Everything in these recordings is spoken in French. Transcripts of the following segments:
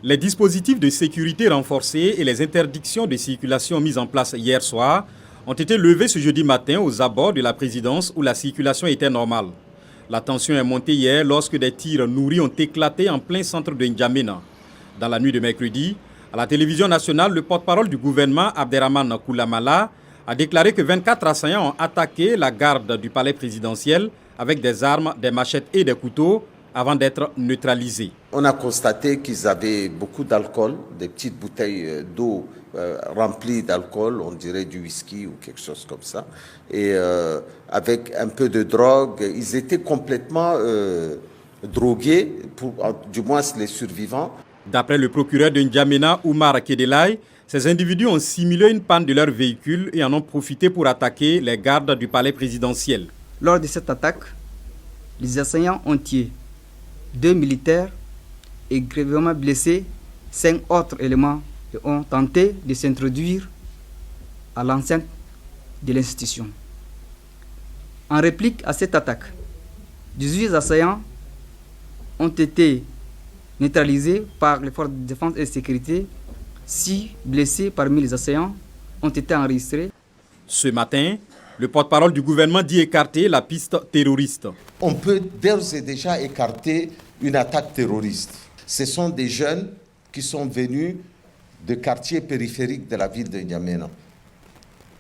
Les dispositifs de sécurité renforcés et les interdictions de circulation mises en place hier soir ont été levés ce jeudi matin aux abords de la présidence où la circulation était normale. La tension est montée hier lorsque des tirs nourris ont éclaté en plein centre de N'Djamena. Dans la nuit de mercredi, à la télévision nationale, le porte-parole du gouvernement, Abderrahmane Koulamala, a déclaré que 24 assaillants ont attaqué la garde du palais présidentiel avec des armes, des machettes et des couteaux avant d'être neutralisés. On a constaté qu'ils avaient beaucoup d'alcool, des petites bouteilles d'eau remplies d'alcool, on dirait du whisky ou quelque chose comme ça, et avec un peu de drogue. Ils étaient complètement drogués, du moins les survivants. D'après le procureur de N'Djamena, Oumar Kedelai, ces individus ont simulé une panne de leur véhicule et en ont profité pour attaquer les gardes du palais présidentiel. Lors de cette attaque, les assaillants ont tué 2 militaires et grièvement blessé 5 autres éléments et ont tenté de s'introduire à l'enceinte de l'institution. En réplique à cette attaque, 18 assaillants ont été neutralisés par les forces de défense et de sécurité. 6 blessés parmi les assaillants ont été enregistrés. Ce matin, le porte-parole du gouvernement dit écarter la piste terroriste. On peut d'ores et déjà écarter une attaque terroriste. Ce sont des jeunes qui sont venus de quartiers périphériques de la ville de N'Djamena.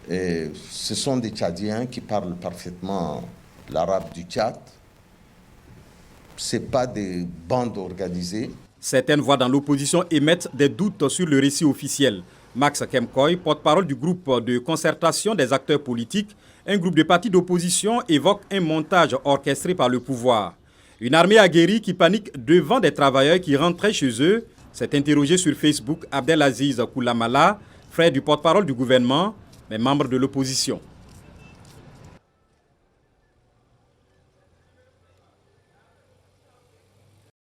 Et ce sont des Tchadiens qui parlent parfaitement l'arabe du Tchad. Ce n'est pas des bandes organisées. Certaines voix dans l'opposition émettent des doutes sur le récit officiel. Max Kemkoy, porte-parole du groupe de concertation des acteurs politiques, un groupe de partis d'opposition, évoque un montage orchestré par le pouvoir. Une armée aguerrie qui panique devant des travailleurs qui rentraient chez eux, s'est interrogé sur Facebook Abdelaziz Koulamala, frère du porte-parole du gouvernement, mais membre de l'opposition.